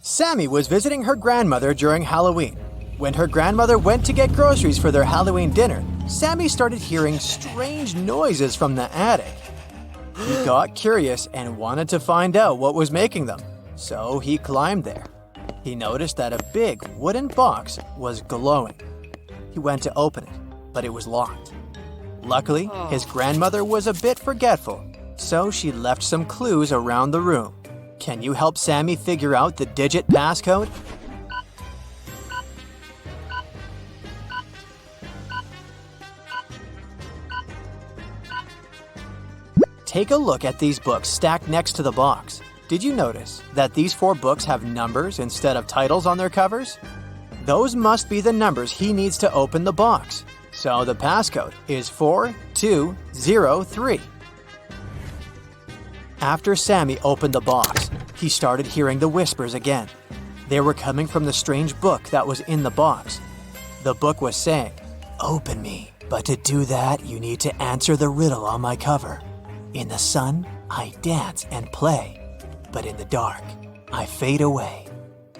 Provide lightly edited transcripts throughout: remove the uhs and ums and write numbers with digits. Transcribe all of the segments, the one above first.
Sammy was visiting her grandmother during Halloween. When her grandmother went to get groceries for their Halloween dinner, Sammy started hearing strange noises from the attic. He got curious and wanted to find out what was making them, so he climbed there. He noticed that a big wooden box was glowing. He went to open it, but it was locked. Luckily, his grandmother was a bit forgetful, so she left some clues around the room. Can you help Sammy figure out the digit passcode? Take a look at these books stacked next to the box. Did you notice that these 4 books have numbers instead of titles on their covers? Those must be the numbers he needs to open the box. So the passcode is 4203. After Sammy opened the box, he started hearing the whispers again. They were coming from the strange book that was in the box. The book was saying, "Open me, but to do that you need to answer the riddle on my cover. In the sun, I dance and play, but in the dark, I fade away.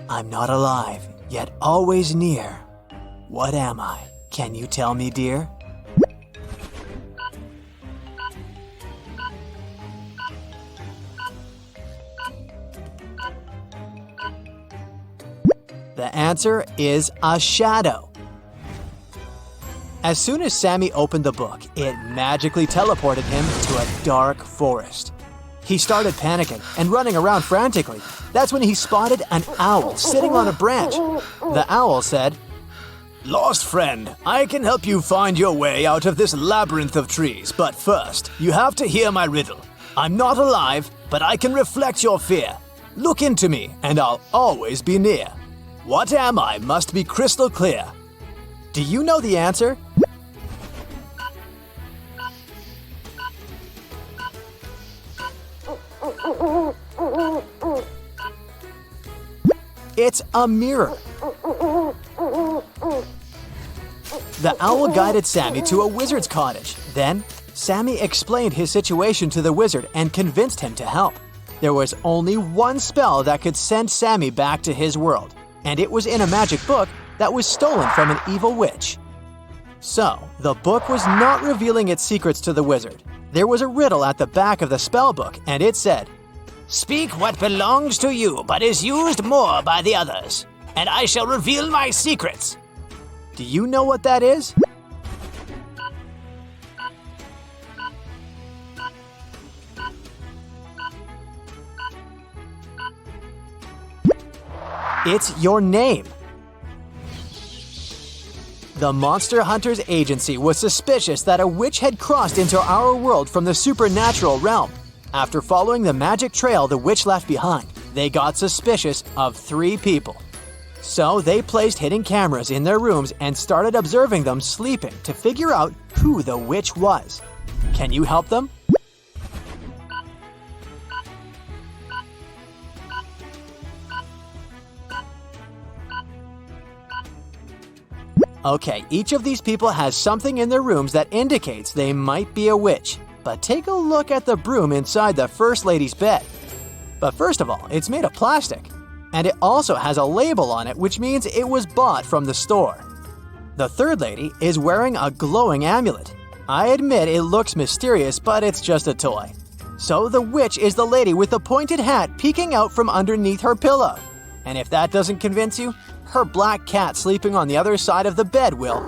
I'm not alive, yet always near. What am I? Can you tell me, dear?" The answer is a shadow. As soon as Sammy opened the book, it magically teleported him to a dark forest. He started panicking and running around frantically. That's when he spotted an owl sitting on a branch. The owl said, "Lost friend, I can help you find your way out of this labyrinth of trees, but first, you have to hear my riddle. I'm not alive, but I can reflect your fear. Look into me, and I'll always be near. What am I must be crystal clear." Do you know the answer? It's a mirror. The owl guided Sammy to a wizard's cottage. Then, Sammy explained his situation to the wizard and convinced him to help. There was only one spell that could send Sammy back to his world, and it was in a magic book that was stolen from an evil witch. So, the book was not revealing its secrets to the wizard. There was a riddle at the back of the spell book, and it said, "Speak what belongs to you, but is used more by the others, and I shall reveal my secrets." Do you know what that is? It's your name. The Monster Hunters Agency was suspicious that a witch had crossed into our world from the supernatural realm. After following the magic trail the witch left behind, they got suspicious of 3 people. So they placed hidden cameras in their rooms and started observing them sleeping to figure out who the witch was. Can you help them? Okay, each of these people has something in their rooms that indicates they might be a witch. But take a look at the broom inside the First Lady's bed. But first of all, it's made of plastic. And it also has a label on it, which means it was bought from the store. The Third Lady is wearing a glowing amulet. I admit it looks mysterious, but it's just a toy. So the witch is the lady with the pointed hat peeking out from underneath her pillow. And if that doesn't convince you, her black cat sleeping on the other side of the bed will.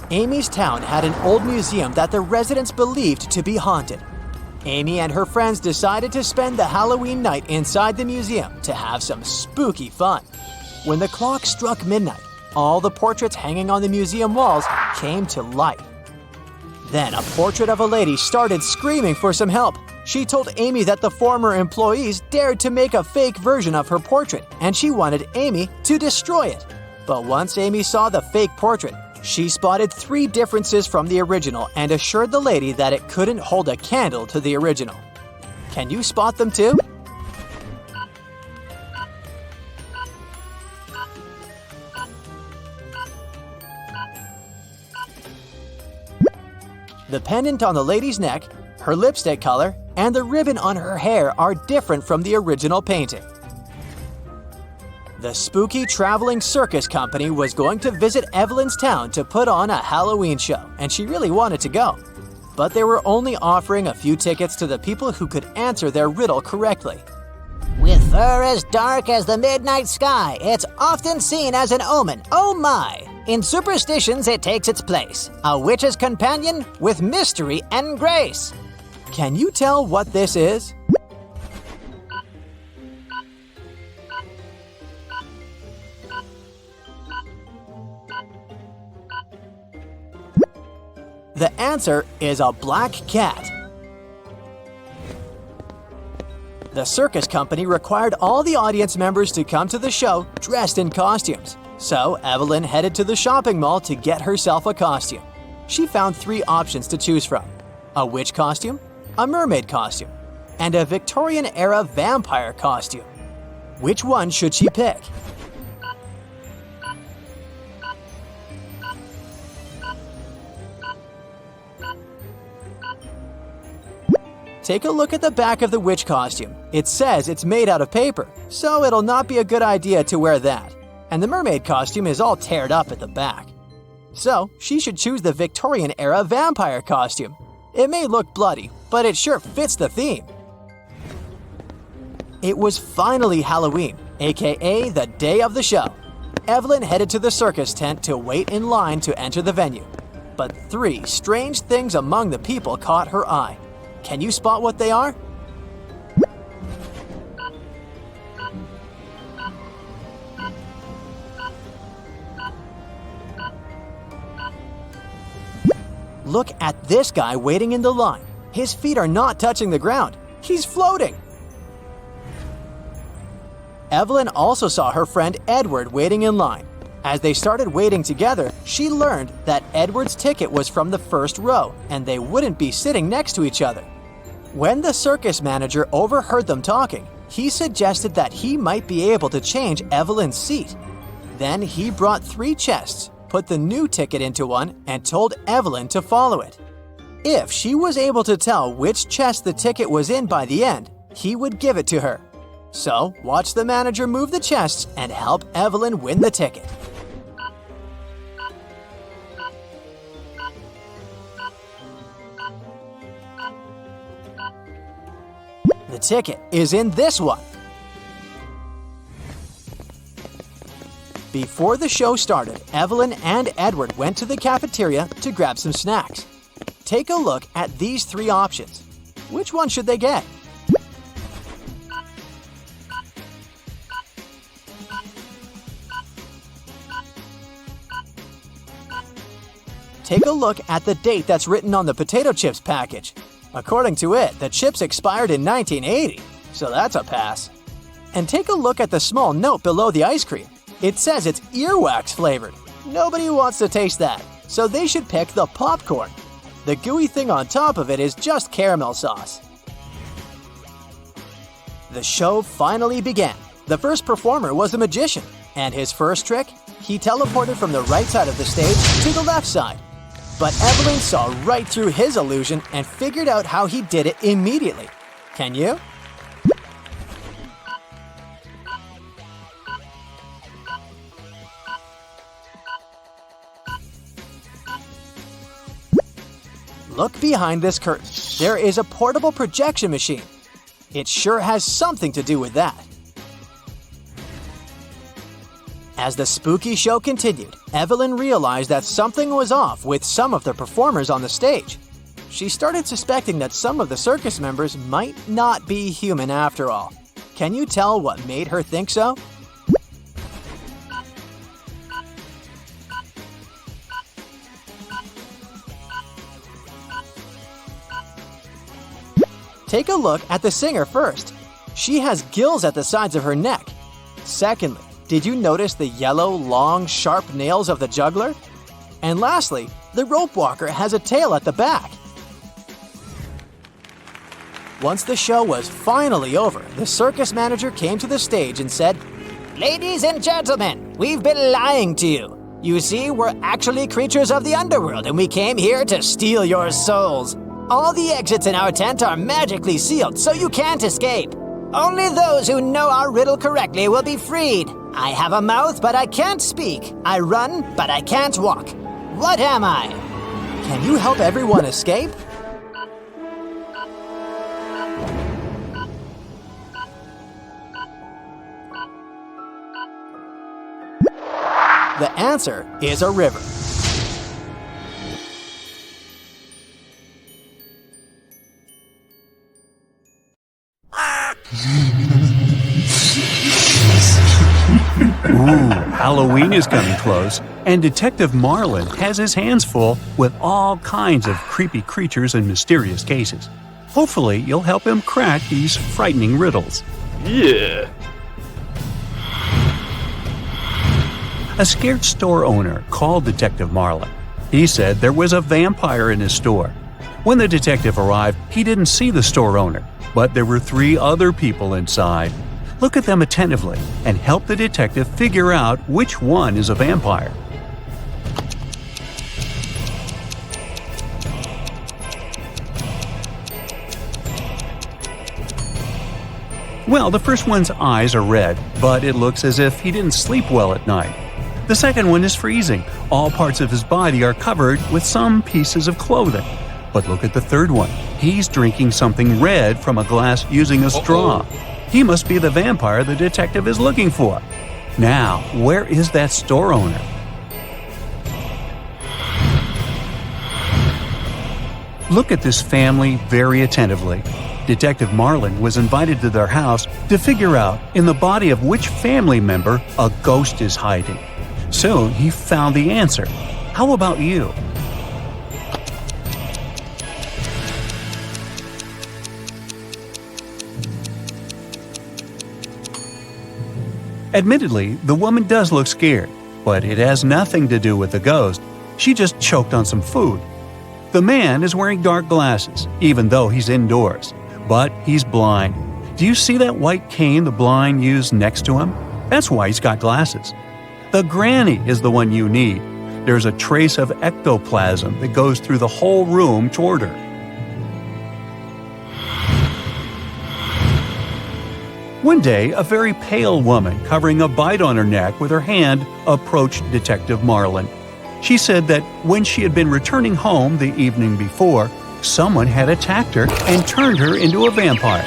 Amy's town had an old museum that the residents believed to be haunted. Amy and her friends decided to spend the Halloween night inside the museum to have some spooky fun. When the clock struck midnight, all the portraits hanging on the museum walls came to life. Then a portrait of a lady started screaming for some help. She told Amy that the former employees dared to make a fake version of her portrait, and she wanted Amy to destroy it. But once Amy saw the fake portrait, she spotted 3 differences from the original and assured the lady that it couldn't hold a candle to the original. Can you spot them too? The pendant on the lady's neck, her lipstick color, and the ribbon on her hair are different from the original painting. The spooky traveling circus company was going to visit Evelyn's town to put on a Halloween show, and she really wanted to go. But they were only offering a few tickets to the people who could answer their riddle correctly. With fur as dark as the midnight sky, it's often seen as an omen. Oh my! In superstitions, it takes its place. A witch's companion with mystery and grace. Can you tell what this is? The answer is a black cat. The circus company required all the audience members to come to the show dressed in costumes. So Evelyn headed to the shopping mall to get herself a costume. She found 3 options to choose from: a witch costume, a mermaid costume, and a Victorian-era vampire costume. Which one should she pick? Take a look at the back of the witch costume. It says it's made out of paper, so it'll not be a good idea to wear that. And the mermaid costume is all teared up at the back. So she should choose the Victorian-era vampire costume. It may look bloody, but it sure fits the theme. It was finally Halloween, aka the day of the show. Evelyn headed to the circus tent to wait in line to enter the venue. But 3 strange things among the people caught her eye. Can you spot what they are? Look at this guy waiting in the line. His feet are not touching the ground. He's floating. Evelyn also saw her friend Edward waiting in line. As they started waiting together, she learned that Edward's ticket was from the first row, and they wouldn't be sitting next to each other. When the circus manager overheard them talking, he suggested that he might be able to change Evelyn's seat. Then he brought 3 chests, put the new ticket into one, and told Evelyn to follow it. If she was able to tell which chest the ticket was in by the end, he would give it to her. So, watch the manager move the chests and help Evelyn win the ticket. The ticket is in this one. Before the show started, Evelyn and Edward went to the cafeteria to grab some snacks. Take a look at these 3 options. Which one should they get? Take a look at the date that's written on the potato chips package. According to it, the chips expired in 1980, so that's a pass. And take a look at the small note below the ice cream. It says it's earwax flavored. Nobody wants to taste that, so they should pick the popcorn. The gooey thing on top of it is just caramel sauce. The show finally began. The first performer was a magician, and his first trick, he teleported from the right side of the stage to the left side. But Evelyn saw right through his illusion and figured out how he did it immediately. Can you? Look behind this curtain. There is a portable projection machine. It sure has something to do with that. As the spooky show continued, Evelyn realized that something was off with some of the performers on the stage. She started suspecting that some of the circus members might not be human after all. Can you tell what made her think so? Take a look at the singer first. She has gills at the sides of her neck. Secondly, did you notice the yellow, long, sharp nails of the juggler? And lastly, the rope walker has a tail at the back. Once the show was finally over, the circus manager came to the stage and said, Ladies and gentlemen, we've been lying to you. You see, we're actually creatures of the underworld, and we came here to steal your souls. All the exits in our tent are magically sealed, so you can't escape. Only those who know our riddle correctly will be freed. I have a mouth, but I can't speak. I run, but I can't walk. What am I? Can you help everyone escape? The answer is a river. Halloween is coming close, and Detective Marlin has his hands full with all kinds of creepy creatures and mysterious cases. Hopefully, you'll help him crack these frightening riddles. Yeah. A scared store owner called Detective Marlin. He said there was a vampire in his store. When the detective arrived, he didn't see the store owner, but there were 3 other people inside. Look at them attentively and help the detective figure out which one is a vampire. Well, the first one's eyes are red, but it looks as if he didn't sleep well at night. The second one is freezing. All parts of his body are covered with some pieces of clothing. But look at the third one. He's drinking something red from a glass using a straw. He must be the vampire the detective is looking for. Now, where is that store owner? Look at this family very attentively. Detective Marlin was invited to their house to figure out in the body of which family member a ghost is hiding. Soon he found the answer. How about you? Admittedly, the woman does look scared, but it has nothing to do with the ghost. She just choked on some food. The man is wearing dark glasses, even though he's indoors, but he's blind. Do you see that white cane the blind use next to him? That's why he's got glasses. The granny is the one you need. There's a trace of ectoplasm that goes through the whole room toward her. One day, a very pale woman covering a bite on her neck with her hand approached Detective Marlin. She said that when she had been returning home the evening before, someone had attacked her and turned her into a vampire.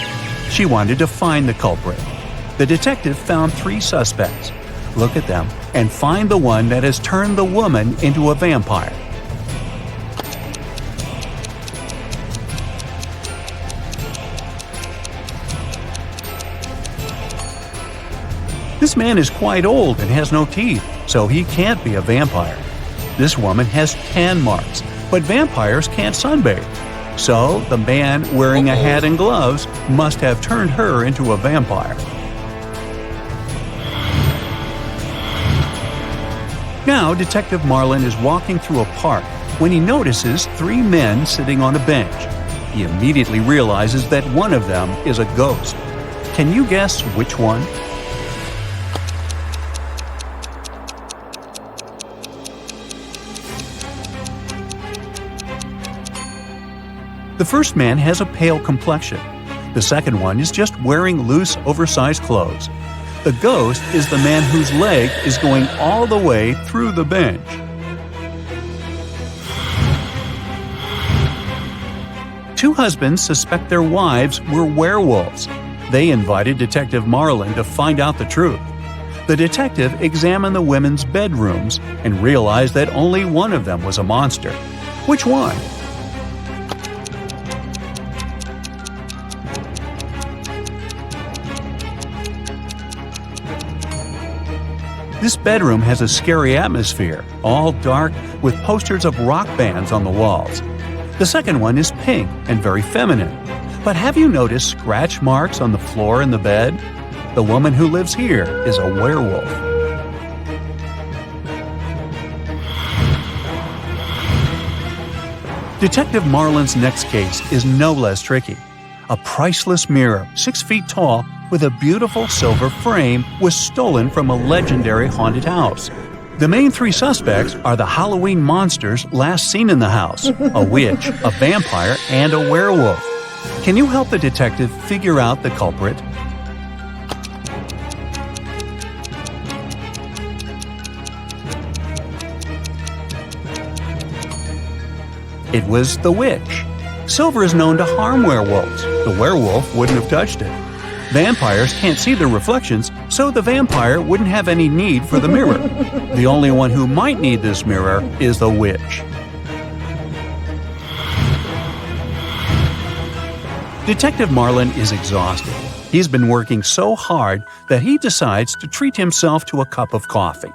She wanted to find the culprit. The detective found 3 suspects. Look at them and find the one that has turned the woman into a vampire. This man is quite old and has no teeth, so he can't be a vampire. This woman has tan marks, but vampires can't sunbathe. So the man wearing a hat and gloves must have turned her into a vampire. Now, Detective Marlin is walking through a park when he notices 3 men sitting on a bench. He immediately realizes that one of them is a ghost. Can you guess which one? The first man has a pale complexion. The second one is just wearing loose, oversized clothes. The ghost is the man whose leg is going all the way through the bench. Two husbands suspect their wives were werewolves. They invited Detective Marlin to find out the truth. The detective examined the women's bedrooms and realized that only one of them was a monster. Which one? This bedroom has a scary atmosphere, all dark with posters of rock bands on the walls. The second one is pink and very feminine. But have you noticed scratch marks on the floor in the bed? The woman who lives here is a werewolf. Detective Marlin's next case is no less tricky. A priceless mirror, 6 feet tall, with a beautiful silver frame, was stolen from a legendary haunted house. The main 3 suspects are the Halloween monsters last seen in the house, a witch, a vampire, and a werewolf. Can you help the detective figure out the culprit? It was the witch. Silver is known to harm werewolves. The werewolf wouldn't have touched it. Vampires can't see their reflections, so the vampire wouldn't have any need for the mirror. The only one who might need this mirror is the witch. Detective Marlin is exhausted. He's been working so hard that he decides to treat himself to a cup of coffee.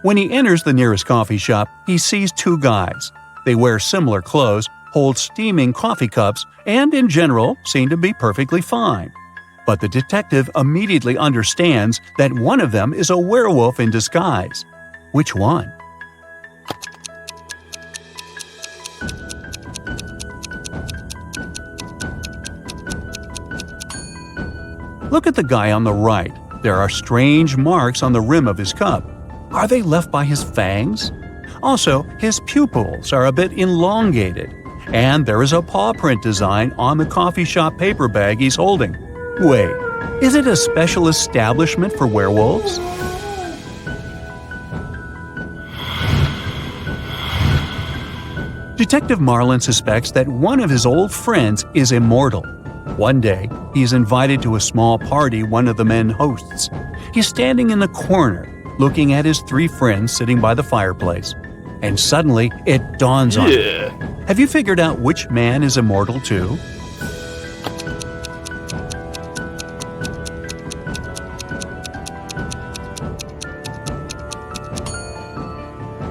When he enters the nearest coffee shop, he sees two guys. They wear similar clothes, hold steaming coffee cups, and in general seem to be perfectly fine. But the detective immediately understands that one of them is a werewolf in disguise. Which one? Look at the guy on the right. There are strange marks on the rim of his cup. Are they left by his fangs? Also, his pupils are a bit elongated. And there is a paw print design on the coffee shop paper bag he's holding. Wait, is it a special establishment for werewolves? Detective Marlin suspects that one of his old friends is Immortal. One day, he's invited to a small party one of the men hosts. He's standing in the corner, looking at his three friends sitting by the fireplace. And suddenly, it dawns on him. Have you figured out which man is Immortal too?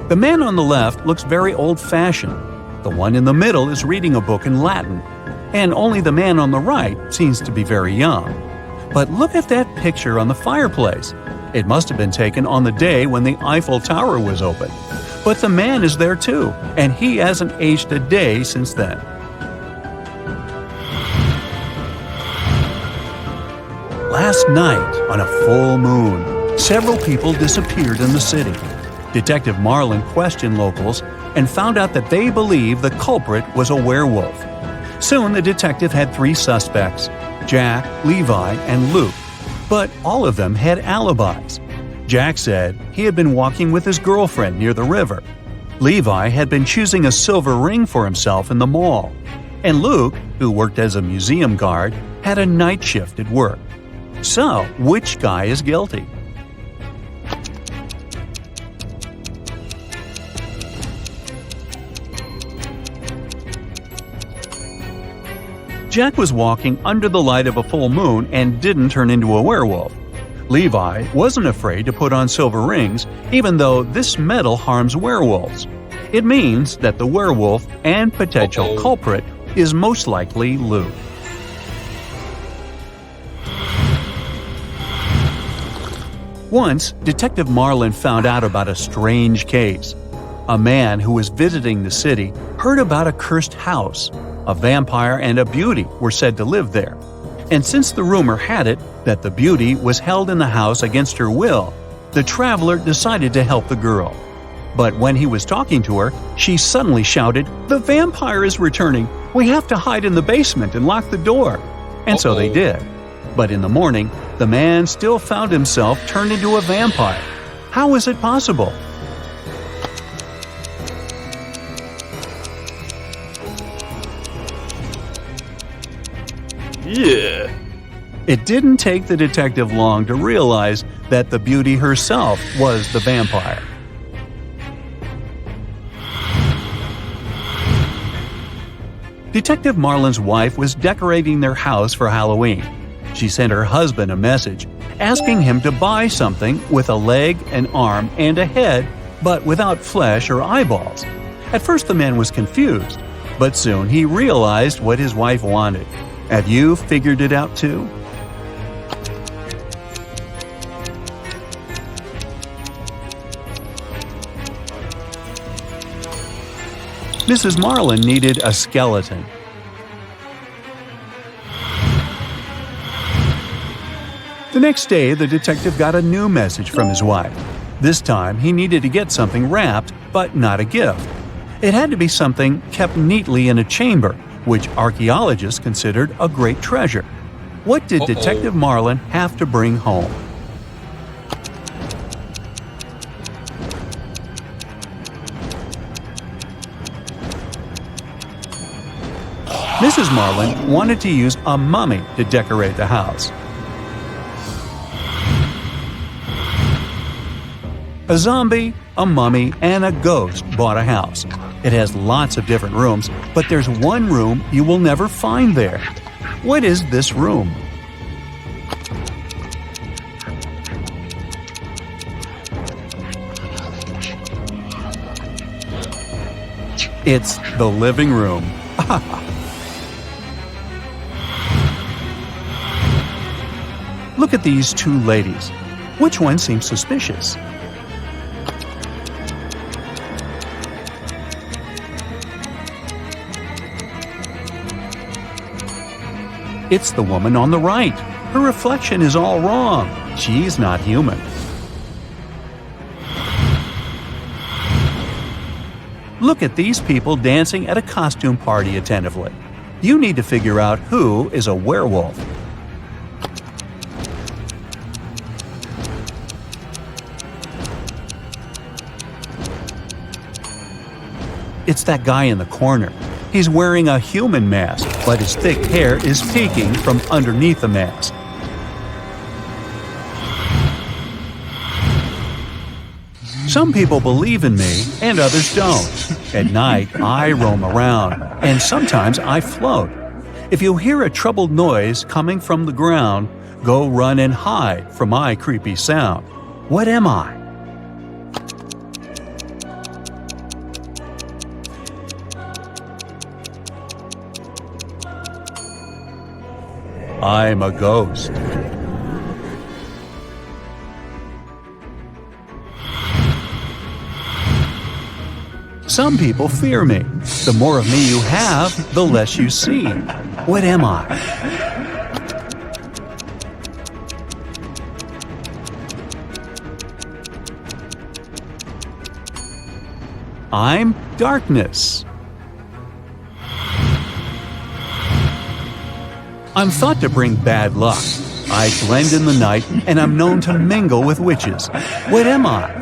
The man on the left looks very old-fashioned. The one in the middle is reading a book in Latin. And only the man on the right seems to be very young. But look at that picture on the fireplace. It must have been taken on the day when the Eiffel Tower was open. But the man is there too, and he hasn't aged a day since then. Last night, on a full moon, several people disappeared in the city. Detective Marlin questioned locals and found out that they believe the culprit was a werewolf. Soon the detective had three suspects, Jack, Levi, and Luke, but all of them had alibis. Jack said he had been walking with his girlfriend near the river. Levi had been choosing a silver ring for himself in the mall. And Luke, who worked as a museum guard, had a night shift at work. So, which guy is guilty? Jack was walking under the light of a full moon and didn't turn into a werewolf. Levi wasn't afraid to put on silver rings, even though this metal harms werewolves. It means that the werewolf and potential culprit is most likely Luke. Once, Detective Marlin found out about a strange case. A man who was visiting the city heard about a cursed house. A vampire and a beauty were said to live there. And since the rumor had it that the beauty was held in the house against her will, the traveler decided to help the girl. But when he was talking to her, she suddenly shouted, "The vampire is returning! We have to hide in the basement and lock the door!" And so they did. But in the morning, the man still found himself turned into a vampire. How was it possible? Yeah. It didn't take the detective long to realize that the beauty herself was the vampire. Detective Marlin's wife was decorating their house for Halloween. She sent her husband a message asking him to buy something with a leg, an arm, and a head, but without flesh or eyeballs. At first the man was confused, but soon he realized what his wife wanted. Have you figured it out too? Mrs. Marlin needed a skeleton. The next day, the detective got a new message from his wife. This time, he needed to get something wrapped, but not a gift. It had to be something kept neatly in a chamber, which archaeologists considered a great treasure. What did Detective Marlin have to bring home? Mrs. Marlin wanted to use a mummy to decorate the house. A zombie, a mummy, and a ghost bought a house. It has lots of different rooms, but there's one room you will never find there. What is this room? It's the living room. Look at these two ladies. Which one seems suspicious? It's the woman on the right. Her reflection is all wrong. She's not human. Look at these people dancing at a costume party attentively. You need to figure out who is a werewolf. It's that guy in the corner. He's wearing a human mask, but his thick hair is peeking from underneath the mask. Some people believe in me and others don't. At night, I roam around, and sometimes I float. If you hear a troubled noise coming from the ground, go run and hide from my creepy sound. What am I? I'm a ghost. Some people fear me. The more of me you have, the less you see. What am I? I'm darkness. I'm thought to bring bad luck. I blend in the night, and I'm known to mingle with witches. What am I?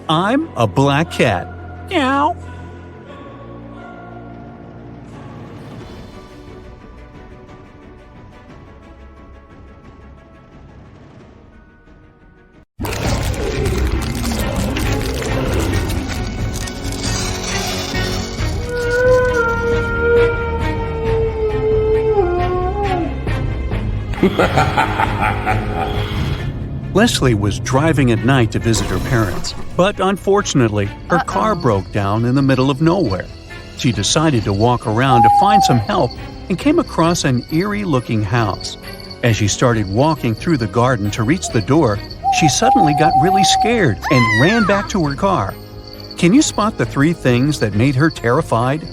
I'm a black cat. Meow. Leslie was driving at night to visit her parents, but unfortunately, her car broke down in the middle of nowhere. She decided to walk around to find some help and came across an eerie-looking house. As she started walking through the garden to reach the door, she suddenly got really scared and ran back to her car. Can you spot the three things that made her terrified?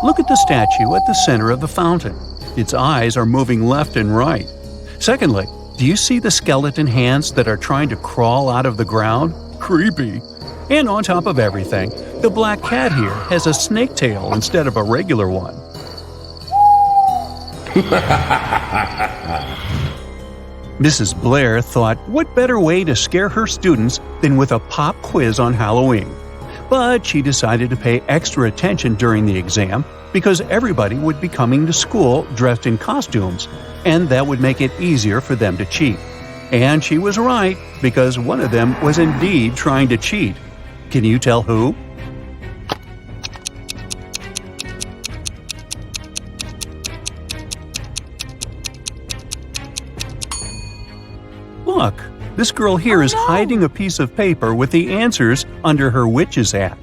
Look at the statue at the center of the fountain. Its eyes are moving left and right. Secondly, do you see the skeleton hands that are trying to crawl out of the ground? Creepy. And on top of everything, the black cat here has a snake tail instead of a regular one. Mrs. Blair thought, what better way to scare her students than with a pop quiz on Halloween? But she decided to pay extra attention during the exam because everybody would be coming to school dressed in costumes, and that would make it easier for them to cheat. And she was right, because one of them was indeed trying to cheat. Can you tell who? Look, this girl here is hiding a piece of paper with the answers under her witch's hat.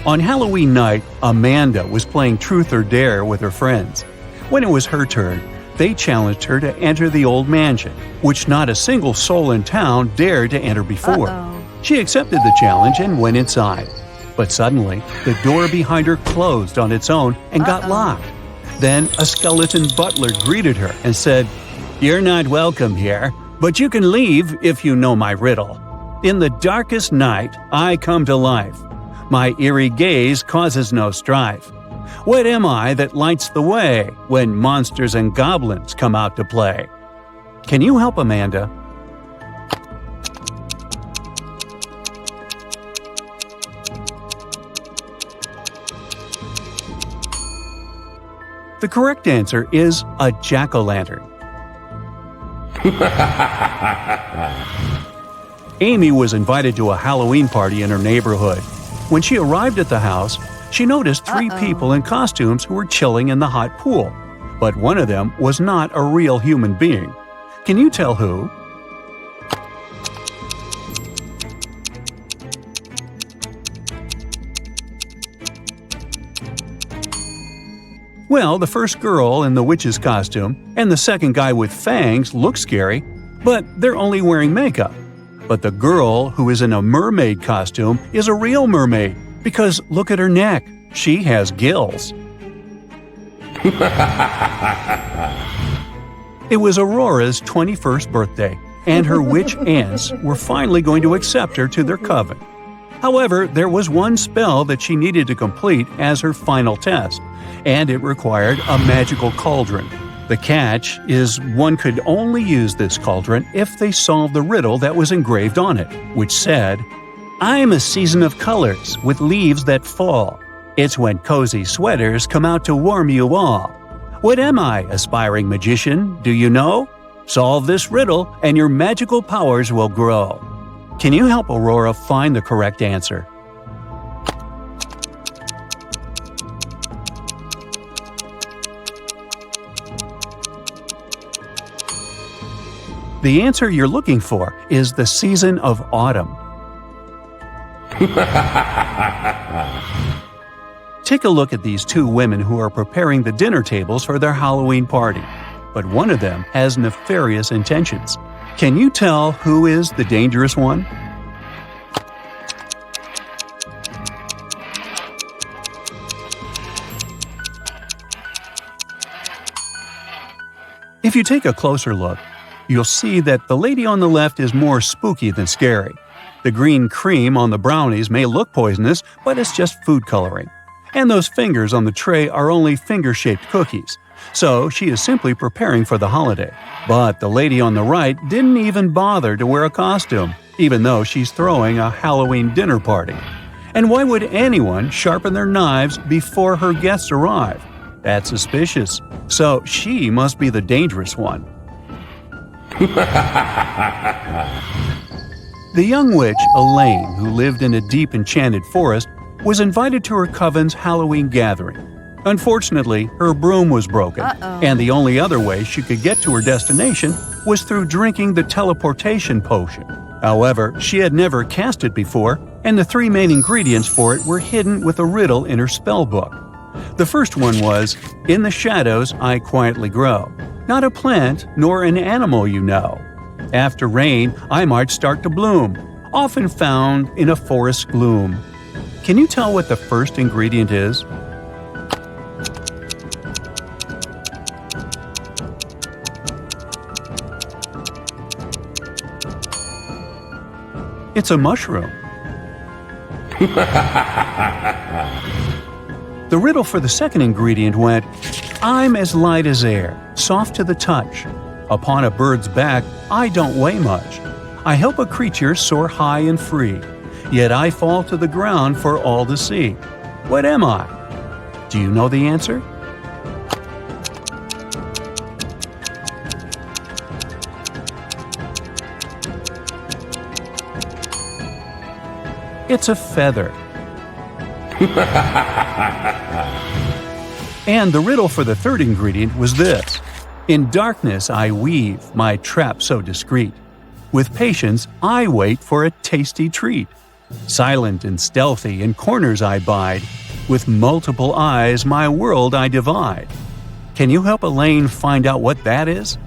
On Halloween night, Amanda was playing Truth or Dare with her friends. When it was her turn, they challenged her to enter the old mansion, which not a single soul in town dared to enter before. She accepted the challenge and went inside. But suddenly, the door behind her closed on its own and got locked. Then a skeleton butler greeted her and said, "You're not welcome here, but you can leave if you know my riddle." In the darkest night, I come to life. My eerie gaze causes no strife. What am I that lights the way when monsters and goblins come out to play? Can you help Amanda? The correct answer is a jack-o'-lantern. Amy was invited to a Halloween party in her neighborhood. When she arrived at the house, she noticed three people in costumes who were chilling in the hot pool. But one of them was not a real human being. Can you tell who? Well, the first girl in the witch's costume and the second guy with fangs look scary, but they're only wearing makeup. But the girl who is in a mermaid costume is a real mermaid because look at her neck. She has gills. It was Aurora's 21st birthday, and her witch aunts were finally going to accept her to their coven. However, there was one spell that she needed to complete as her final test, and it required a magical cauldron. The catch is one could only use this cauldron if they solved the riddle that was engraved on it, which said, "I'm a season of colors with leaves that fall. It's when cozy sweaters come out to warm you all. What am I, aspiring magician, do you know? Solve this riddle and your magical powers will grow." Can you help Aurora find the correct answer? The answer you're looking for is the season of autumn. Take a look at these two women who are preparing the dinner tables for their Halloween party, but one of them has nefarious intentions. Can you tell who is the dangerous one? If you take a closer look, you'll see that the lady on the left is more spooky than scary. The green cream on the brownies may look poisonous, but it's just food coloring. And those fingers on the tray are only finger-shaped cookies. So she is simply preparing for the holiday. But the lady on the right didn't even bother to wear a costume, even though she's throwing a Halloween dinner party. And why would anyone sharpen their knives before her guests arrive? That's suspicious. So she must be the dangerous one. The young witch, Elaine, who lived in a deep enchanted forest, was invited to her coven's Halloween gathering. Unfortunately, her broom was broken, and the only other way she could get to her destination was through drinking the teleportation potion. However, she had never cast it before, and the three main ingredients for it were hidden with a riddle in her spell book. The first one was, "In the shadows I quietly grow, not a plant nor an animal you know. After rain I might start to bloom, often found in a forest gloom." Can you tell what the first ingredient is? It's a mushroom. The riddle for the second ingredient went, "I'm as light as air, soft to the touch. Upon a bird's back, I don't weigh much. I help a creature soar high and free, yet I fall to the ground for all to see. What am I?" Do you know the answer? It's a feather. And the riddle for the third ingredient was this: "In darkness I weave my trap so discreet. With patience I wait for a tasty treat. Silent and stealthy in corners I bide. With multiple eyes my world I divide." Can you help Elaine find out what that is?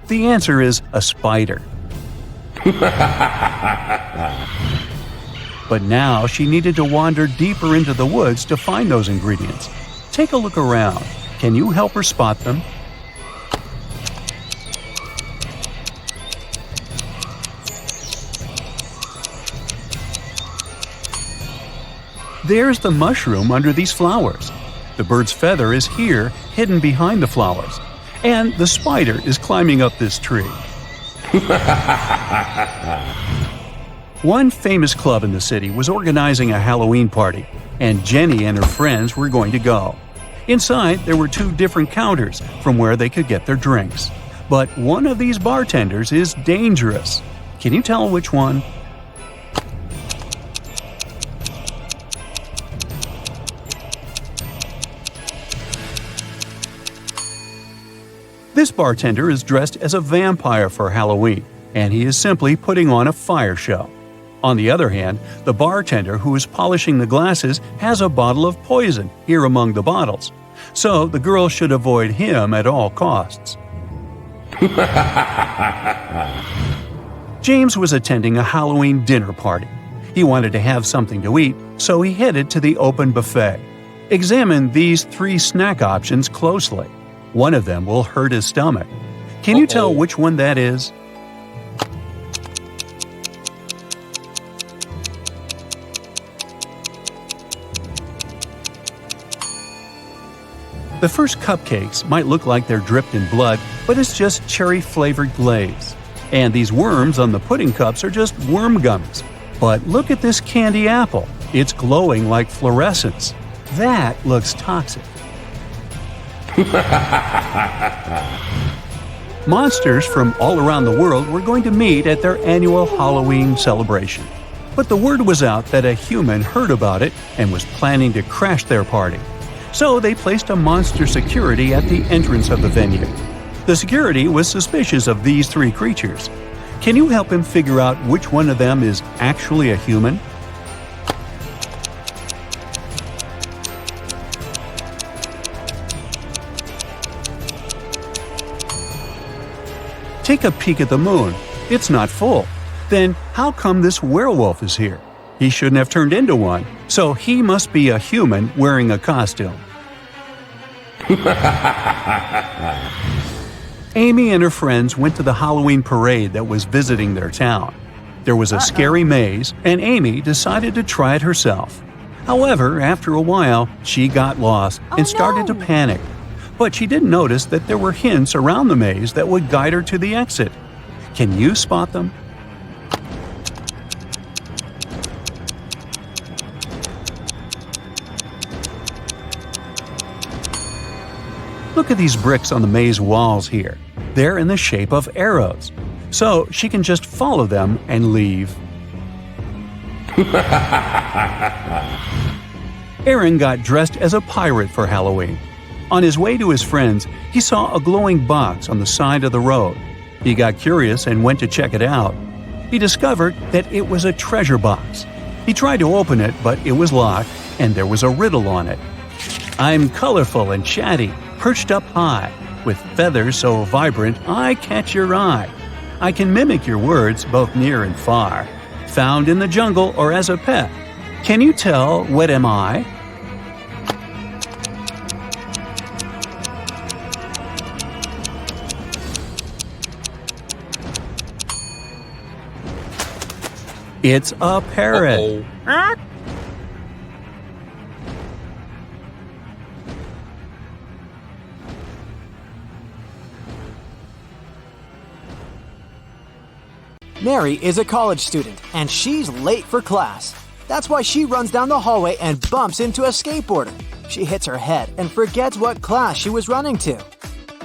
The answer is a spider. But now she needed to wander deeper into the woods to find those ingredients. Take a look around. Can you help her spot them? There's the mushroom under these flowers. The bird's feather is here, hidden behind the flowers. And the spider is climbing up this tree. One famous club in the city was organizing a Halloween party, and Jenny and her friends were going to go. Inside, there were 2 different counters from where they could get their drinks. But one of these bartenders is dangerous. Can you tell which one? This bartender is dressed as a vampire for Halloween, and he is simply putting on a fire show. On the other hand, the bartender who is polishing the glasses has a bottle of poison here among the bottles, so the girl should avoid him at all costs. James was attending a Halloween dinner party. He wanted to have something to eat, so he headed to the open buffet. Examine these 3 snack options closely. One of them will hurt his stomach. Can you tell which one that is? The first cupcakes might look like they're dripped in blood, but it's just cherry-flavored glaze. And these worms on the pudding cups are just worm gummies. But look at this candy apple. It's glowing like fluorescence. That looks toxic. Monsters from all around the world were going to meet at their annual Halloween celebration. But the word was out that a human heard about it and was planning to crash their party. So they placed a monster security at the entrance of the venue. The security was suspicious of these 3 creatures. Can you help him figure out which one of them is actually a human? Take a peek at the moon. It's not full. Then how come this werewolf is here? He shouldn't have turned into one, so he must be a human wearing a costume. Amy and her friends went to the Halloween parade that was visiting their town. There was a scary maze, and Amy decided to try it herself. However, after a while, she got lost and started to panic. But she didn't notice that there were hints around the maze that would guide her to the exit. Can you spot them? Look at these bricks on the maze walls here. They're in the shape of arrows. So she can just follow them and leave. Aaron got dressed as a pirate for Halloween. On his way to his friends, he saw a glowing box on the side of the road. He got curious and went to check it out. He discovered that it was a treasure box. He tried to open it, but it was locked, and there was a riddle on it. I'm colorful and chatty, perched up high, with feathers so vibrant I catch your eye. I can mimic your words both near and far, found in the jungle or as a pet. Can you tell what am I? It's a parrot. Mary is a college student, and she's late for class. That's why she runs down the hallway and bumps into a skateboarder. She hits her head and forgets what class she was running to.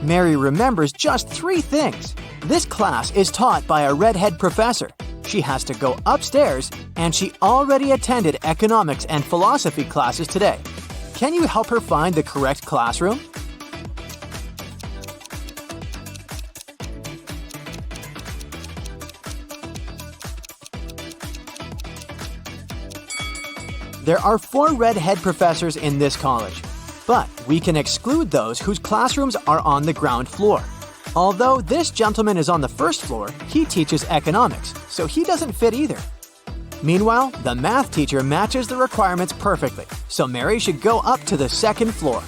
Mary remembers just 3 things. This class is taught by a redhead professor. She has to go upstairs, and she already attended economics and philosophy classes today. Can you help her find the correct classroom? There are 4 redhead professors in this college, but we can exclude those whose classrooms are on the ground floor. Although this gentleman is on the first floor, he teaches economics, so he doesn't fit either. Meanwhile, the math teacher matches the requirements perfectly, so Mary should go up to the second floor.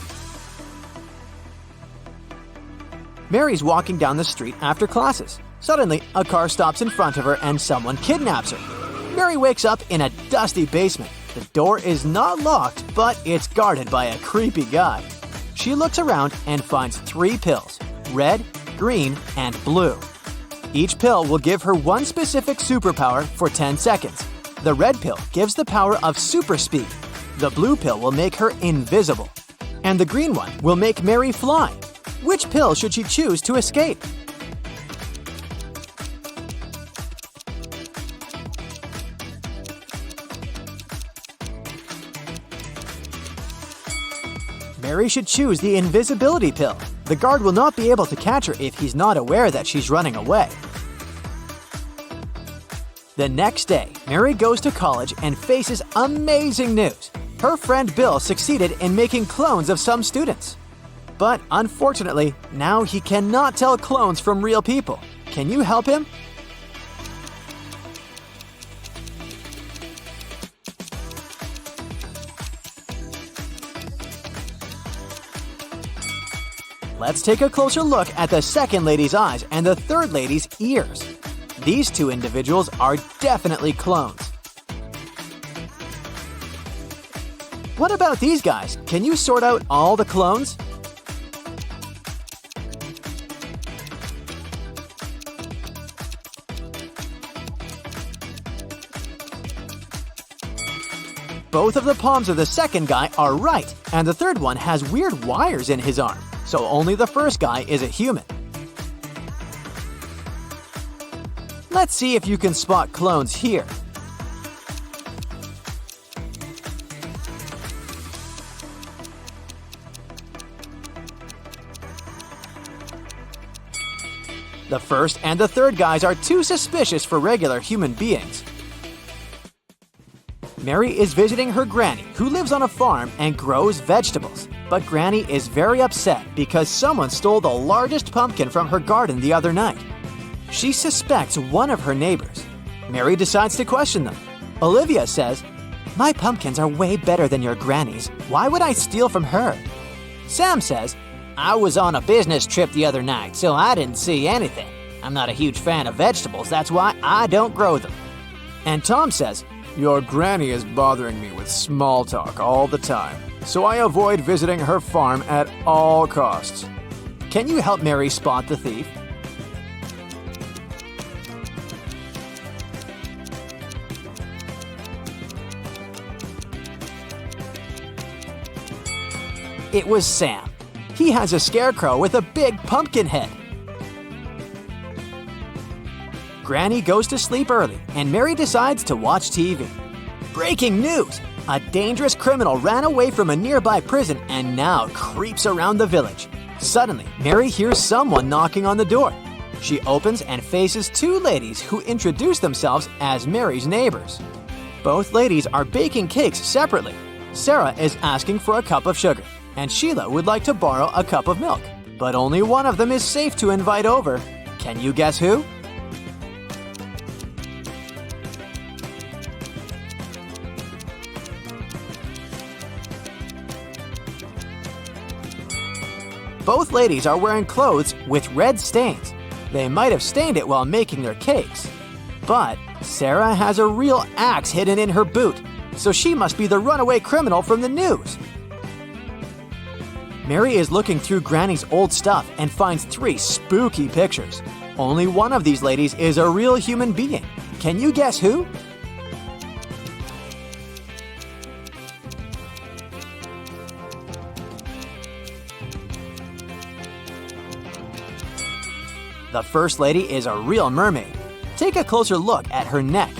Mary's walking down the street after classes. Suddenly, a car stops in front of her and someone kidnaps her. Mary wakes up in a dusty basement. The door is not locked, but it's guarded by a creepy guy. She looks around and finds 3 pills: red, green, and blue. Each pill will give her one specific superpower for 10 seconds. The red pill gives the power of super speed. The blue pill will make her invisible. And the green one will make Mary fly. Which pill should she choose to escape? Mary should choose the invisibility pill. The guard will not be able to catch her if he's not aware that she's running away. The next day, Mary goes to college and faces amazing news. Her friend Bill succeeded in making clones of some students. But unfortunately, now he cannot tell clones from real people. Can you help him? Let's take a closer look at the second lady's eyes and the third lady's ears. These 2 individuals are definitely clones. What about these guys? Can you sort out all the clones? Both of the palms of the second guy are right, and the third one has weird wires in his arm, so only the first guy is a human. Let's see if you can spot clones here. The first and the third guys are too suspicious for regular human beings. Mary is visiting her granny, who lives on a farm and grows vegetables. But Granny is very upset because someone stole the largest pumpkin from her garden the other night. She suspects one of her neighbors. Mary decides to question them. Olivia says, "My pumpkins are way better than your granny's. Why would I steal from her?" Sam says, "I was on a business trip the other night, so I didn't see anything. I'm not a huge fan of vegetables, that's why I don't grow them." And Tom says, "Your granny is bothering me with small talk all the time, so I avoid visiting her farm at all costs." Can you help Mary spot the thief? It was Sam. He has a scarecrow with a big pumpkin head. Granny goes to sleep early, and Mary decides to watch TV. Breaking news! A dangerous criminal ran away from a nearby prison and now creeps around the village. Suddenly, Mary hears someone knocking on the door. She opens and faces 2 ladies who introduce themselves as Mary's neighbors. Both ladies are baking cakes separately. Sarah is asking for a cup of sugar, and Sheila would like to borrow a cup of milk. But only one of them is safe to invite over. Can you guess who? Both ladies are wearing clothes with red stains. They might have stained it while making their cakes. But Sarah has a real axe hidden in her boot, so she must be the runaway criminal from the news. Mary is looking through Granny's old stuff and finds 3 spooky pictures. Only one of these ladies is a real human being. Can you guess who? The first lady is a real mermaid. Take a closer look at her neck.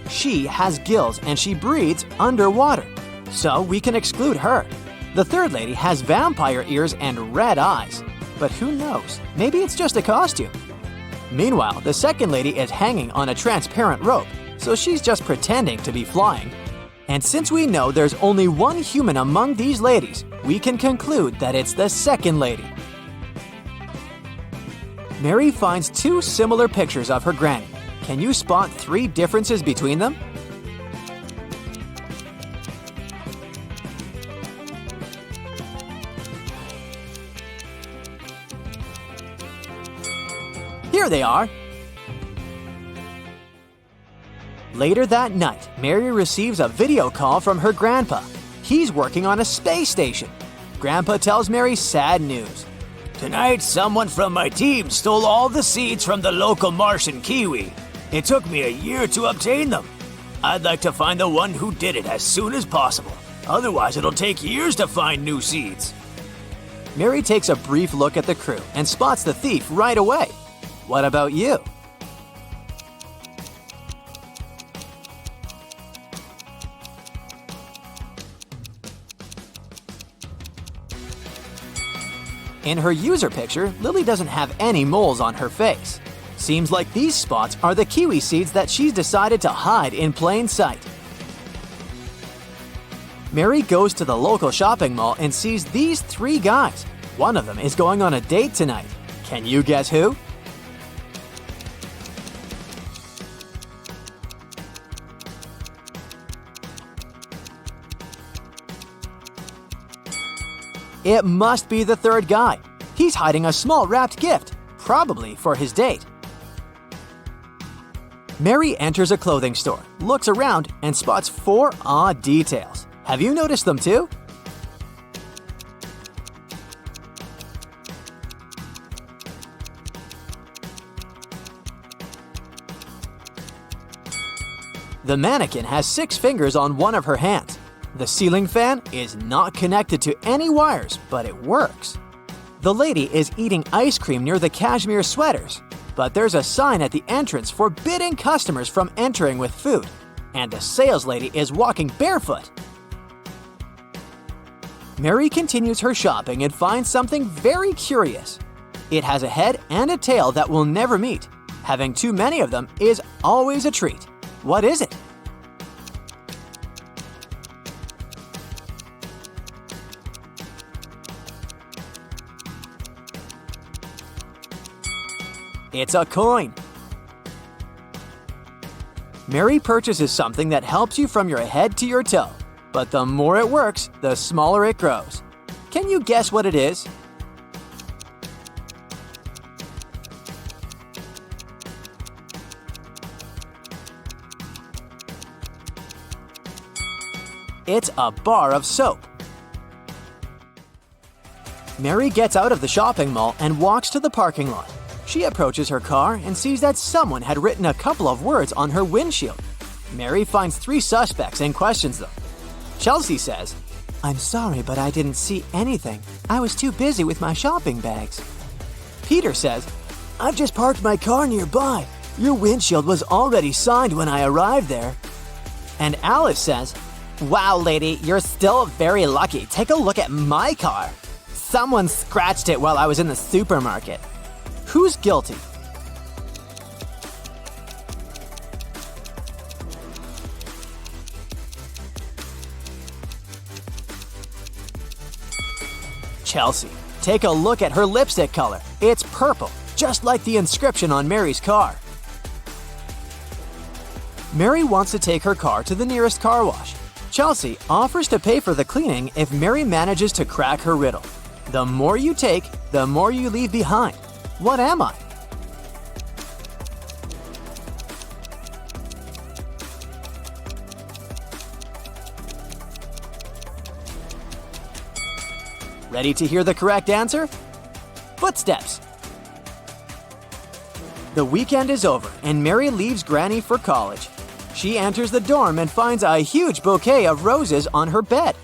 She has gills and she breathes underwater, so we can exclude her. The third lady has vampire ears and red eyes, but who knows, maybe it's just a costume. Meanwhile, the second lady is hanging on a transparent rope, so she's just pretending to be flying. And since we know there's only one human among these ladies, we can conclude that it's the second lady. Mary finds 2 similar pictures of her granny. Can you spot 3 differences between them? Here they are! Later that night, Mary receives a video call from her grandpa. He's working on a space station. Grandpa tells Mary sad news. Tonight, someone from my team stole all the seeds from the local Martian kiwi. It took me a year to obtain them. I'd like to find the one who did it as soon as possible. Otherwise, it'll take years to find new seeds. Mary takes a brief look at the crew and spots the thief right away. What about you? In her user picture, Lily doesn't have any moles on her face. Seems like these spots are the kiwi seeds that she's decided to hide in plain sight. Mary goes to the local shopping mall and sees these 3 guys. One of them is going on a date tonight. Can you guess who? It must be the 3rd guy. He's hiding a small wrapped gift, probably for his date. Mary enters a clothing store, looks around, and spots 4 odd details. Have you noticed them too? The mannequin has 6 fingers on one of her hands. The ceiling fan is not connected to any wires, but it works. The lady is eating ice cream near the cashmere sweaters, but there's a sign at the entrance forbidding customers from entering with food, and the sales lady is walking barefoot. Mary continues her shopping and finds something very curious. It has a head and a tail that will never meet. Having too many of them is always a treat. What is it? It's a coin. Mary purchases something that helps you from your head to your toe, but the more it works, the smaller it grows. Can you guess what it is? It's a bar of soap. Mary gets out of the shopping mall and walks to the parking lot. She approaches her car and sees that someone had written a couple of words on her windshield. Mary finds 3 suspects and questions them. Chelsea says, "I'm sorry, but I didn't see anything. I was too busy with my shopping bags." Peter says, "I've just parked my car nearby. Your windshield was already signed when I arrived there." And Alice says, "Wow, lady, you're still very lucky. Take a look at my car. Someone scratched it while I was in the supermarket." Who's guilty? Chelsea. Take a look at her lipstick color. It's purple, just like the inscription on Mary's car. Mary wants to take her car to the nearest car wash. Chelsea offers to pay for the cleaning if Mary manages to crack her riddle. The more you take, the more you leave behind. What am I? Ready to hear the correct answer? Footsteps. The weekend is over and Mary leaves Granny for college. She enters the dorm and finds a huge bouquet of roses on her bed.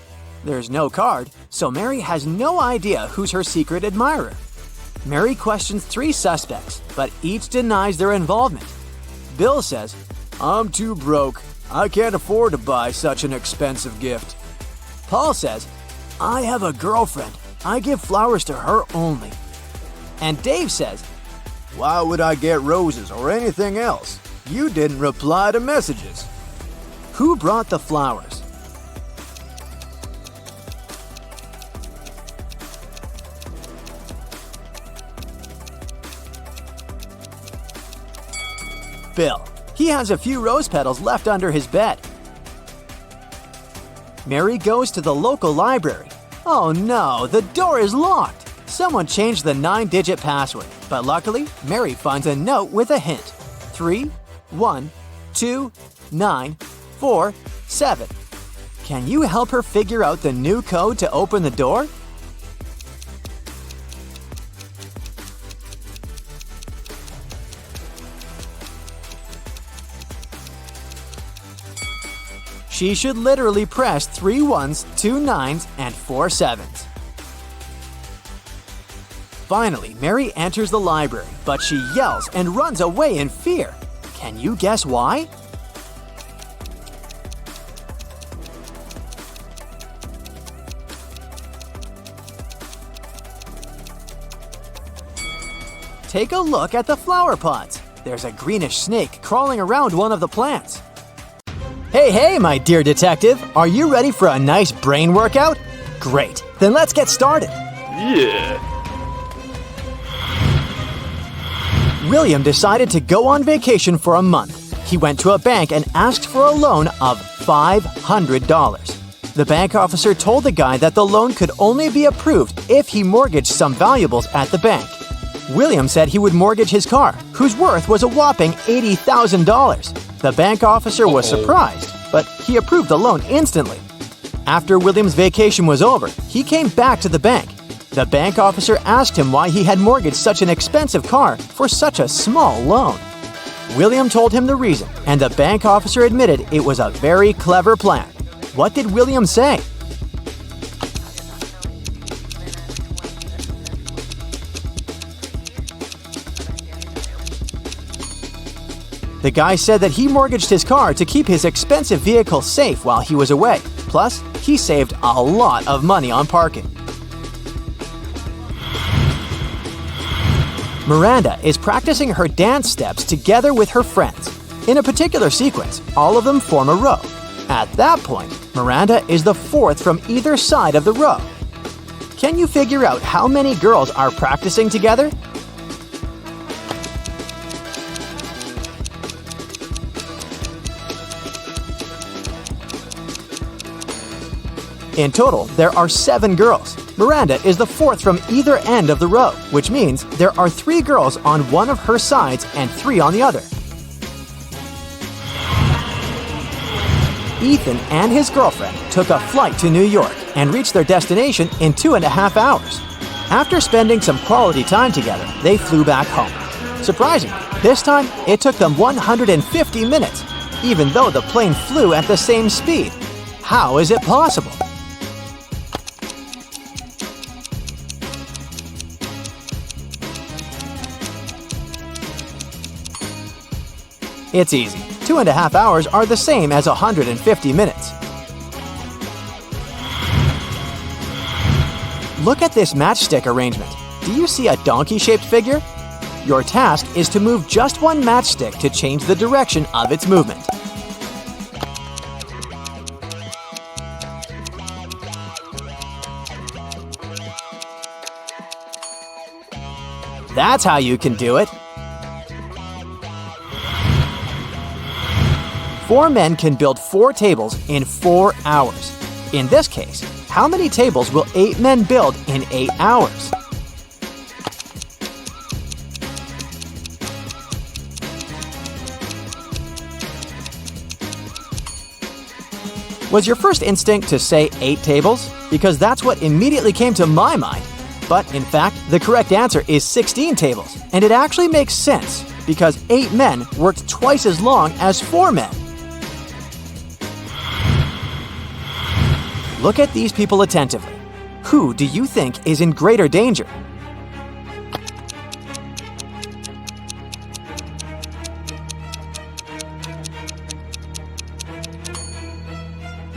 There's no card, so Mary has no idea who's her secret admirer. Mary questions 3 suspects, but each denies their involvement. Bill says, "I'm too broke. I can't afford to buy such an expensive gift." Paul says, "I have a girlfriend. I give flowers to her only." And Dave says, "Why would I get roses or anything else? You didn't reply to messages." Who brought the flowers? Bill. He has a few rose petals left under his bed. Mary goes to the local library. Oh no, the door is locked. Someone changed the 9-digit password, but luckily, Mary finds a note with a hint. 3, 1, 2, 9, 4, 7. Can you help her figure out the new code to open the door? She should literally press 3 1s, 2 9s, and 4 7s. Finally, Mary enters the library, but she yells and runs away in fear. Can you guess why? Take a look at the flower pots. There's a greenish snake crawling around one of the plants. Hey, my dear detective, are you ready for a nice brain workout? Great, then let's get started. Yeah. William decided to go on vacation for a month. He went to a bank and asked for a loan of $500. The bank officer told the guy that the loan could only be approved if he mortgaged some valuables at the bank. William said he would mortgage his car, whose worth was a whopping $80,000. The bank officer was surprised, but he approved the loan instantly. After William's vacation was over, he came back to the bank. The bank officer asked him why he had mortgaged such an expensive car for such a small loan. William told him the reason, and the bank officer admitted it was a very clever plan. What did William say? The guy said that he mortgaged his car to keep his expensive vehicle safe while he was away. Plus, he saved a lot of money on parking. Miranda is practicing her dance steps together with her friends. In a particular sequence, all of them form a row. At that point, Miranda is the fourth from either side of the row. Can you figure out how many girls are practicing together? In total, there are 7 girls. Miranda is the fourth from either end of the row, which means there are 3 girls on one of her sides and 3 on the other. Ethan and his girlfriend took a flight to New York and reached their destination in 2.5 hours. After spending some quality time together, they flew back home. Surprisingly, this time it took them 150 minutes, even though the plane flew at the same speed. How is it possible? It's easy. 2.5 hours are the same as 150 minutes. Look at this matchstick arrangement. Do you see a donkey-shaped figure? Your task is to move just one matchstick to change the direction of its movement. That's how you can do it. 4 men can build 4 tables in 4 hours. In this case, how many tables will 8 men build in 8 hours? Was your first instinct to say 8 tables? Because that's what immediately came to my mind. But in fact, the correct answer is 16 tables, and it actually makes sense because 8 men worked twice as long as 4 men. Look at these people attentively. Who do you think is in greater danger?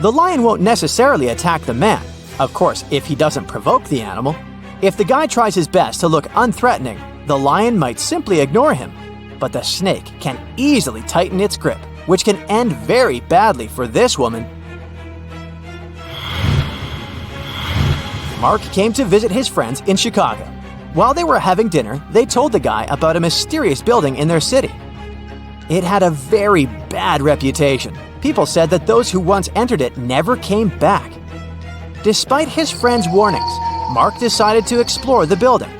The lion won't necessarily attack the man, of course, if he doesn't provoke the animal. If the guy tries his best to look unthreatening, the lion might simply ignore him. But the snake can easily tighten its grip, which can end very badly for this woman. Mark came to visit his friends in Chicago. While they were having dinner, they told the guy about a mysterious building in their city. It had a very bad reputation. People said that those who once entered it never came back. Despite his friends' warnings, Mark decided to explore the building.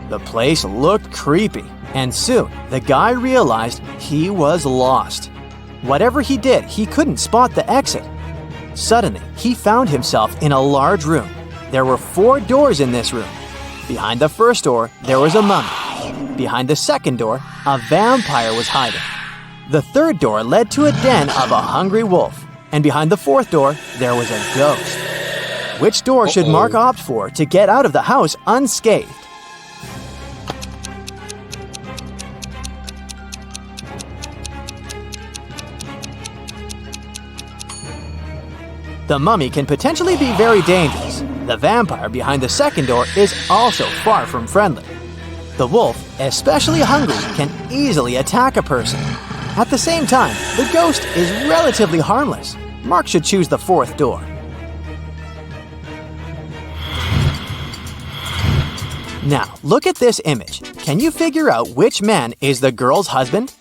The place looked creepy, and soon the guy realized he was lost. Whatever he did, he couldn't spot the exit. Suddenly, he found himself in a large room. There were 4 doors in this room. Behind the first door, there was a mummy. Behind the second door, a vampire was hiding. The third door led to a den of a hungry wolf. And behind the fourth door, there was a ghost. Which door should Mark opt for to get out of the house unscathed? The mummy can potentially be very dangerous. The vampire behind the second door is also far from friendly. The wolf, especially hungry, can easily attack a person. At the same time, the ghost is relatively harmless. Mark should choose the fourth door. Now, look at this image. Can you figure out which man is the girl's husband?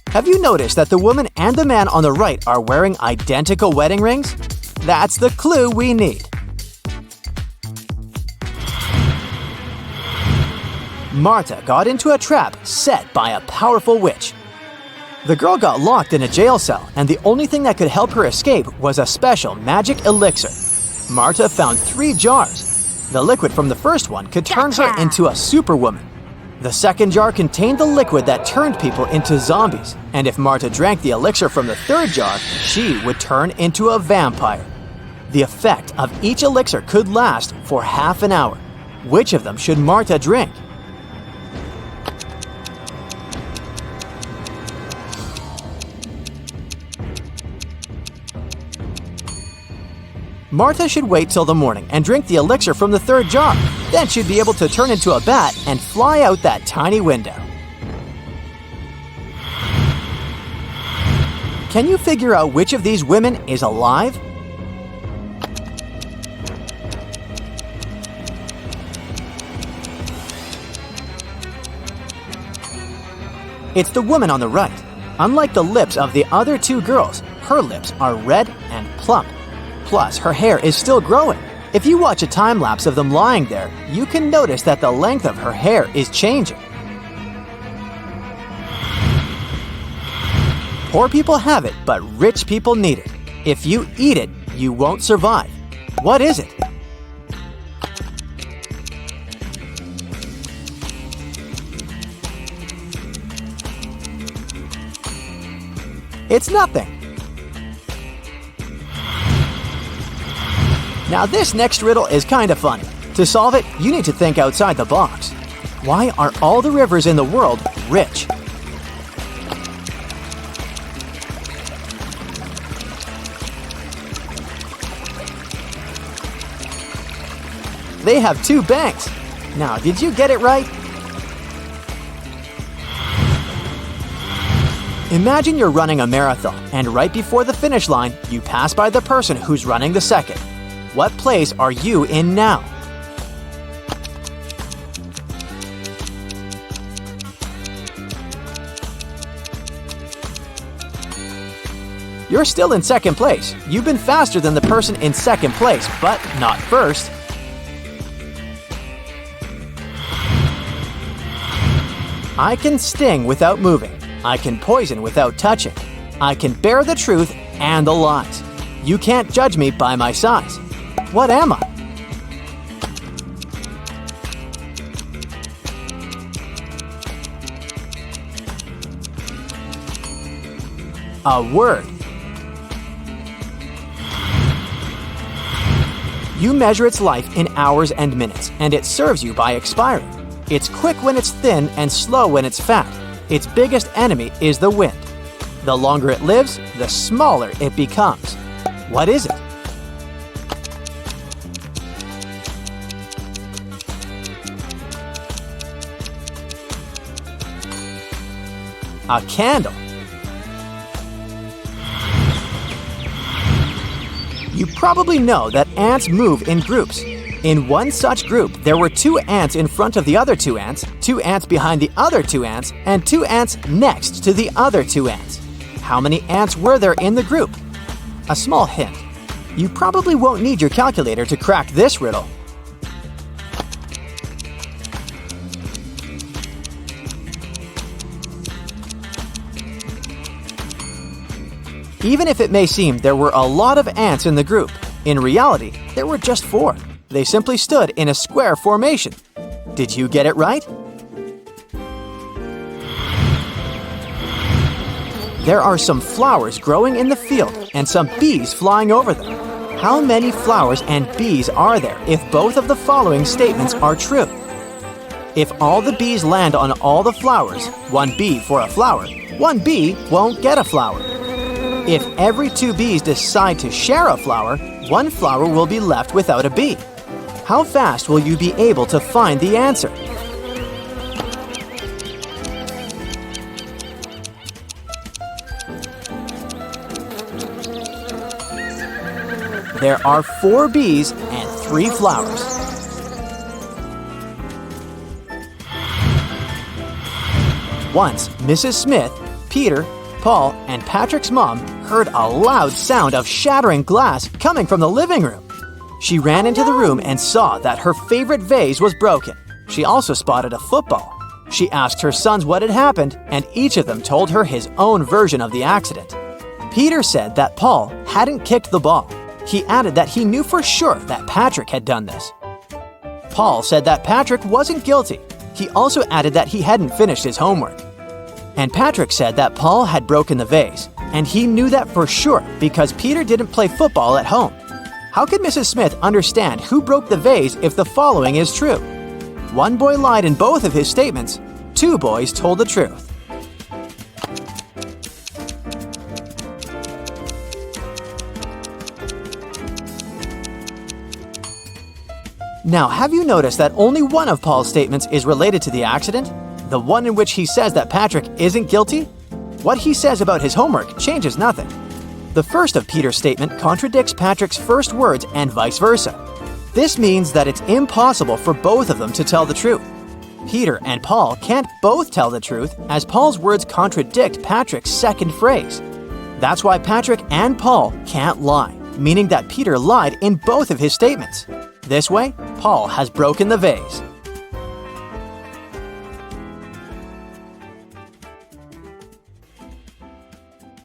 Have you noticed that the woman and the man on the right are wearing identical wedding rings? That's the clue we need. Marta got into a trap set by a powerful witch. The girl got locked in a jail cell, and the only thing that could help her escape was a special magic elixir. Marta found 3 jars. The liquid from the first one could turn her into a superwoman. The second jar contained the liquid that turned people into zombies, and if Marta drank the elixir from the third jar, she would turn into a vampire. The effect of each elixir could last for half an hour. Which of them should Marta drink? Marta should wait till the morning and drink the elixir from the third jar. Then she'd be able to turn into a bat and fly out that tiny window. Can you figure out which of these women is alive? It's the woman on the right. Unlike the lips of the other 2 girls, her lips are red and plump. Plus, her hair is still growing. If you watch a time-lapse of them lying there, you can notice that the length of her hair is changing. Poor people have it, but rich people need it. If you eat it, you won't survive. What is it? It's nothing. Now this next riddle is kind of funny. To solve it, you need to think outside the box. Why are all the rivers in the world rich? They have 2 banks. Now, did you get it right? Imagine you're running a marathon, and right before the finish line, you pass by the person who's running the second. What place are you in now? You're still in second place. You've been faster than the person in second place, but not first. I can sting without moving. I can poison without touching. I can bear the truth and the lies. You can't judge me by my size. What am I? A word. You measure its life in hours and minutes, and it serves you by expiring. It's quick when it's thin and slow when it's fat. Its biggest enemy is the wind. The longer it lives, the smaller it becomes. What is it? A candle. You probably know that ants move in groups. In one such group, there were 2 ants in front of the other 2 ants, 2 ants behind the other 2 ants, and 2 ants next to the other 2 ants. How many ants were there in the group? A small hint. You probably won't need your calculator to crack this riddle. Even if it may seem there were a lot of ants in the group, in reality, there were just 4. They simply stood in a square formation. Did you get it right? There are some flowers growing in the field and some bees flying over them. How many flowers and bees are there if both of the following statements are true? If all the bees land on all the flowers, 1 bee for a flower, 1 bee won't get a flower. If every 2 bees decide to share a flower, 1 flower will be left without a bee. How fast will you be able to find the answer? There are 4 bees and 3 flowers. Once, Mrs. Smith, Peter, Paul, and Patrick's mom heard a loud sound of shattering glass coming from the living room. She ran into the room and saw that her favorite vase was broken. She also spotted a football. She asked her sons what had happened, and each of them told her his own version of the accident. Peter said that Paul hadn't kicked the ball. He added that he knew for sure that Patrick had done this. Paul said that Patrick wasn't guilty. He also added that he hadn't finished his homework. And Patrick said that Paul had broken the vase, and he knew that for sure because Peter didn't play football at home. How could Mrs. Smith understand who broke the vase if the following is true? 1 boy lied in both of his statements. 2 boys told the truth. Now, have you noticed that only one of Paul's statements is related to the accident? The one in which he says that Patrick isn't guilty? What he says about his homework changes nothing. The first of Peter's statement contradicts Patrick's first words and vice versa. This means that it's impossible for both of them to tell the truth. Peter and Paul can't both tell the truth as Paul's words contradict Patrick's second phrase. That's why Patrick and Paul can't lie, meaning that Peter lied in both of his statements. This way, Paul has broken the vase.